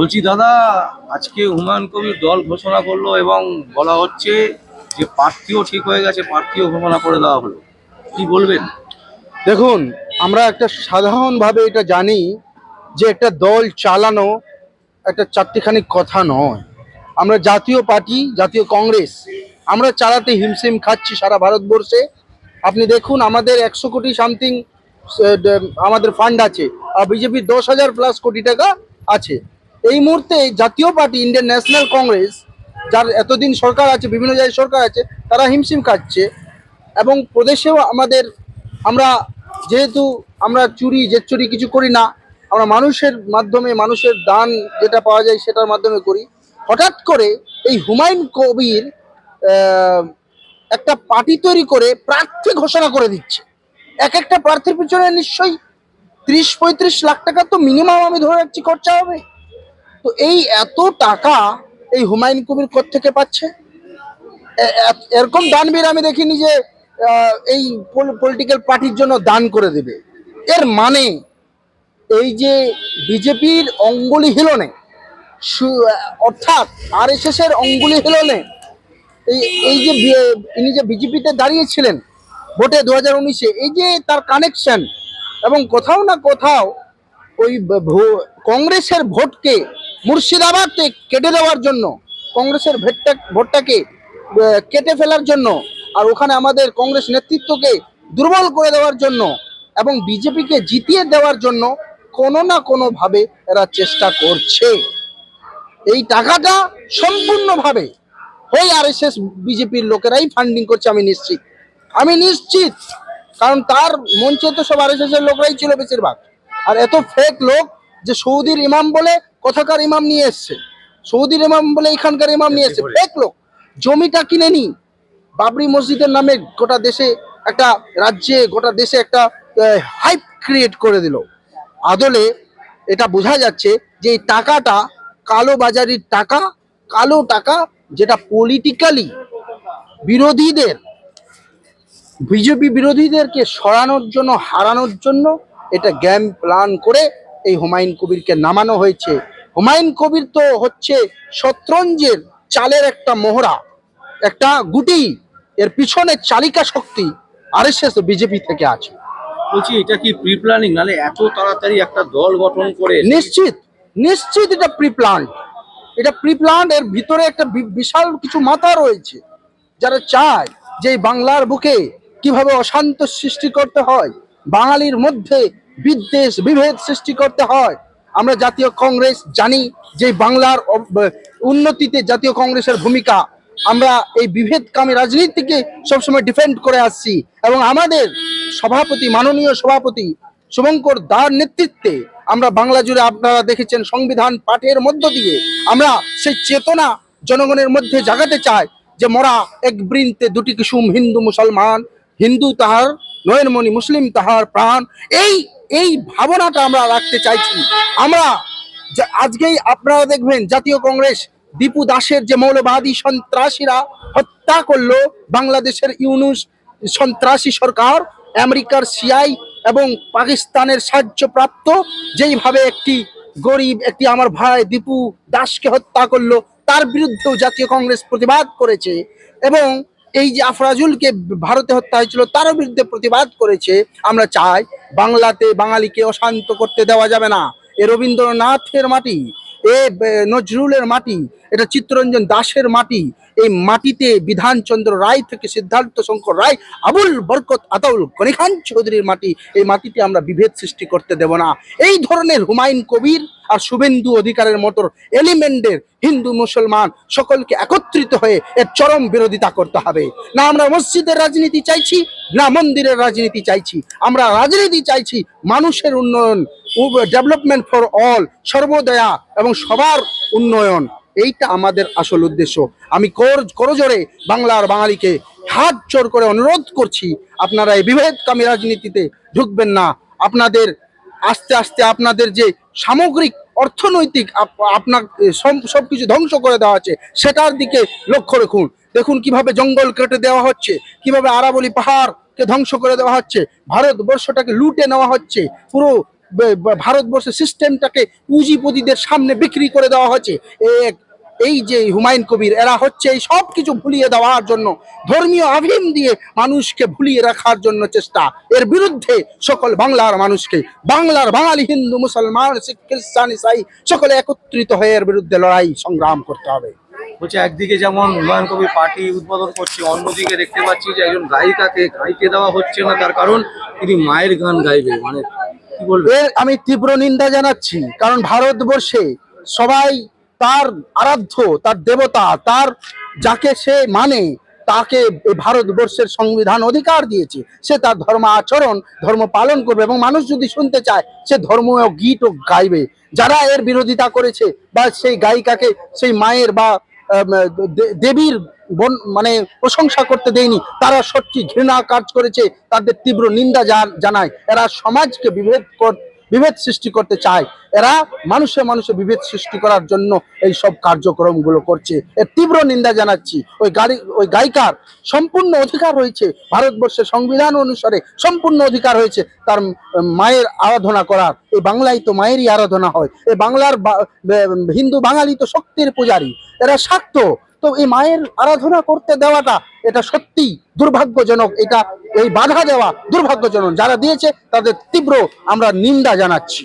বলছি দাদা, আজকে হুমায়ুন কবির দল ঘোষণা করলো এবং বলা হচ্ছে যে প্রার্থীও ঠিক হয়ে গেছে, প্রার্থীও ঘোষণা করে দেওয়া হলো। কি বলবেন? দেখুন, আমরা একটা সাধারণভাবে এটা জানি যে একটা দল চালানো একটা চারটিখানি কথা নয়। আমরা জাতীয় পার্টি, জাতীয় কংগ্রেস আমরা চালাতে হিমশিম খাচ্ছি সারা ভারতবর্ষে। আপনি দেখুন, আমাদের 100 কোটি সামথিং আমাদের ফান্ড আছে, আর বিজেপির 10,000+ কোটি টাকা আছে। এই মুহূর্তে জাতীয় পার্টি ইন্ডিয়ান ন্যাশনাল কংগ্রেস, যার এতদিন সরকার আছে, বিভিন্ন জায়গায় সরকার আছে, তারা হিমশিম খাচ্ছে। এবং প্রদেশেও আমাদের, আমরা যেহেতু আমরা চুরি কিছু করি না, আমরা মানুষের মাধ্যমে, মানুষের দান যেটা পাওয়া যায় সেটার মাধ্যমে করি। হঠাৎ করে এই হুমায়ুন কবির একটা পার্টি তৈরি করে প্রার্থী ঘোষণা করে দিচ্ছে। এক একটা প্রার্থীর পিছনে নিশ্চয়ই 30-35 লাখ টাকা তো মিনিমাম আমি ধরে রাখছি খরচা হবে। তো এই এত টাকা এই হুমায়ুন কবির কোত্থেকে পাচ্ছে? এরকম দানবীর আমি দেখিনি যে এই পলিটিক্যাল পার্টির জন্য দান করে দেবে। এর মানে এই যে বিজেপির অঙ্গুলি হিলনে, অর্থাৎ আরএসএস এর অঙ্গুলি হিলনে এই এই যে ইনি যে বিজেপিতে দাঁড়িয়েছিলেন ভোটে 2019-এ, এই যে তার কানেকশন, এবং কোথাও না কোথাও ওই কংগ্রেসের ভোটকে মুর্শিদাবাদে কেটে দেওয়ার জন্য, কংগ্রেসের ভোটটাকে কেটে ফেলার জন্য, আর ওখানে আমাদের কংগ্রেস নেতৃত্বকে দুর্বল করে দেওয়ার জন্য এবং বিজেপিকে জিতিয়ে দেওয়ার জন্য কোনো না কোনোভাবে এরা চেষ্টা করছে। এই টাকাটা সম্পূর্ণভাবে ওই আরএসএস বিজেপির লোকেরাই ফান্ডিং করছে, আমি নিশ্চিত। কারণ তার মঞ্চে তো সব আরএসএস এর লোকরাই ছিল বেশিরভাগ। আর এত ফেক লোক যে সৌদির ইমাম বলে কোথাকার ইমাম নিয়ে এসছে, সৌদির ইমাম বলে এখানকার ইমাম নিয়ে এসছে, ফেক লোক। জমিটা কিনে নি বাবরি মসজিদের নামে গোটা দেশে একটা, রাজ্যে গোটা দেশে একটা হাইপ ক্রিয়েট করে দিল। আদলে এটা বোঝা যাচ্ছে যে এই টাকাটা কালো বাজারির টাকা, কালো টাকা, যেটা পলিটিক্যালি বিরোধীদের, বিজেপি বিরোধীদেরকে সরানোর জন্য, হারানোর জন্য এটা গেম প্ল্যান করে এই হুমায়ুন কবিরকে নামানো হয়েছে। হুমায়ুন কবির তো হচ্ছে শতরঞ্জের চালের একটা মোহরা, একটা গুটি। এর পিছনে চালিকা শক্তি আরএসএস বিজেপি থেকে আছে। বলছি, এটা কি প্রি প্ল্যানিং, নালে এত তাড়াতাড়ি একটা দল গঠন করে? নিশ্চিত, নিশ্চিত এটা প্রি প্ল্যান্ড। এটা প্রি প্ল্যান্ড। এর ভিতরে একটা বিশাল কিছু মাথা রয়েছে যারা চায় যে বাংলার বুকে কিভাবে অশান্ত সৃষ্টি করতে হয়, বাঙালির মধ্যে বিদ্বেষ বিভেদ সৃষ্টি করতে হয়। আমরা জাতীয় কংগ্রেস জানি যে বাংলার উন্নতিতে জাতীয় কংগ্রেসের ভূমিকা। আমরা এই বিভেদকামী রাজনীতিকে সবসময় ডিফেন্ড করে আসছি, এবং আমাদের সভাপতি, মাননীয় সভাপতি শুভঙ্কর দার নেতৃত্বে আমরা বাংলা জুড়ে, আপনারা দেখেছেন, সংবিধান পাঠের মধ্য দিয়ে আমরা সেই চেতনা জনগণের মধ্যে জাগাতে চাই যে মোরা এক বৃন্তে দুটি কুসুম, হিন্দু মুসলমান, হিন্দু তাহার নয়নমণি, মুসলিম তাহার প্রাণ। এই এই ভাবনাটা আমরা রাখতে চাইছি। আমরা আজকেই আপনারা দেখবেন জাতীয় কংগ্রেস দীপু দাসের যে মৌলবাদী সন্ত্রাসীরা হত্যা করলো বাংলাদেশের ইউনুস সন্ত্রাসী সরকার, আমেরিকার সিআই এবং পাকিস্তানের সাহায্যপ্রাপ্ত, যেইভাবে একটি গরিব, একটি আমার ভাই দীপু দাসকে হত্যা করলো, তার বিরুদ্ধেও জাতীয় কংগ্রেস প্রতিবাদ করেছে। এবং এই যে আফরাজুলকে ভারতে হত্যা হয়েছিল তারও বিরুদ্ধে প্রতিবাদ করেছে। আমরা চাই বাংলাতে বাঙালিকে অশান্ত করতে দেওয়া যাবে না। এ রবীন্দ্রনাথের মাটি, এ নজরুলের মাটি, এটা চিত্তরঞ্জন দাসের মাটি। এই মাটিতে বিধানচন্দ্র রায় থেকে সিদ্ধার্থ শঙ্কর রায়, আবুল বরকত আতাউল গনি খান চৌধুরীর মাটি। এই মাটিতে আমরা বিভেদ সৃষ্টি করতে দেব না। এই ধরনের হুমায়ুন কবির আর শুভেন্দু অধিকারের মতো এলিমেন্টের হিন্দু মুসলমান সকলকে একত্রিত হয়ে এর চরম বিরোধিতা করতে হবে। না আমরা মসজিদের রাজনীতি চাইছি, না মন্দিরের রাজনীতি চাইছি। আমরা রাজনীতি চাইছি মানুষের উন্নয়ন, ডেভেলপমেন্ট ফর অল, সর্বদয়া এবং সবার উন্নয়ন। এইটা আমাদের আসল উদ্দেশ্য। আমি করজোরে বাংলার বাঙালিকে হাত জোর করে অনুরোধ করছি, আপনারা এই বিভেদকামী রাজনীতিতে ঢুকবেন না। আপনাদের আস্তে আস্তে আপনাদের যে সামগ্রিক অর্থনৈতিক আপনার সবকিছু ধ্বংস করে দেওয়া আছে, সেটার দিকে লক্ষ্য রাখুন। দেখুন কিভাবে জঙ্গল কেটে দেওয়া হচ্ছে, কিভাবে আরাবলী পাহাড়কে ধ্বংস করে দেওয়া হচ্ছে, ভারতবর্ষটাকে লুটে নেওয়া হচ্ছে, পুরো ভারতবর্ষের সিস্টেমটাকে পুঁজিপতিদের সামনে বিক্রি করে দেওয়া হচ্ছে। এই যে হুমায়ুন কবির, এরা হচ্ছে এই সব কিছু ভুলিয়ে দেওয়ার জন্য, ধর্মীয় আভিম দিয়ে মানুষকে ভুলিয়ে রাখার জন্য চেষ্টা। এর বিরুদ্ধে সকল বাংলার মানুষকে, বাংলার বাঙালি, হিন্দু, মুসলমান, শিখ, খ্রিস্টান, ইসাই সকলে একত্রিত হয়ে এর বিরুদ্ধে লড়াই সংগ্রাম করতে হবে। বলছে একদিকে যেমন হুমায়ুন কবির পার্টি উদ্বোধন করছে, অন্যদিকে দেখতে পাচ্ছি যে একজন গায়িকাকে গাইতে দেওয়া হচ্ছে না, তার কারণ তিনি মায়ের গান গাইবে। মানে কি বলবো? এর আমি তীব্র নিন্দা জানাচ্ছি, কারণ ভারতবর্ষে সবাই তার আরাধ্য, তার দেবতা, তার যাকে সে মানে তাকে এই ভারতবর্ষের সংবিধান অধিকার দিয়েছে, সে তার ধর্ম আচরণ, ধর্ম পালন করবে, এবং মানুষ যদি শুনতে চায় সে ধর্মীয় গীতও গাইবে। যারা এর বিরোধিতা করেছে বা সেই গায়িকাকে সেই মায়ের বা দেবীর মানে প্রশংসা করতে দেয়নি, তারা সত্যি ঘৃণা কাজ করেছে, তাদের তীব্র নিন্দা জানায়। এরা সমাজকে বিভেদ সৃষ্টি করতে চায়, এরা মানুষে মানুষে বিভেদ সৃষ্টি করার জন্য এই সব কার্যক্রমগুলো করছে। এর তীব্র নিন্দা জানাচ্ছি। ওই গায়িকার সম্পূর্ণ অধিকার রয়েছে, ভারতবর্ষের সংবিধান অনুসারে সম্পূর্ণ অধিকার হয়েছে তার মায়ের আরাধনা করার। এই বাংলায় তো মায়েরই আরাধনা হয়, এই বাংলার হিন্দু বাঙালি তো শক্তির পূজারী, এরা শাক্ত। তো এই মায়ের আরাধনা করতে দেওয়াটা এটা সত্যি দুর্ভাগ্যজনক, এটা এই বাধা দেওয়া দুর্ভাগ্যজনক। যারা দিয়েছে তাদের তীব্র আমরা নিন্দা জানাচ্ছি।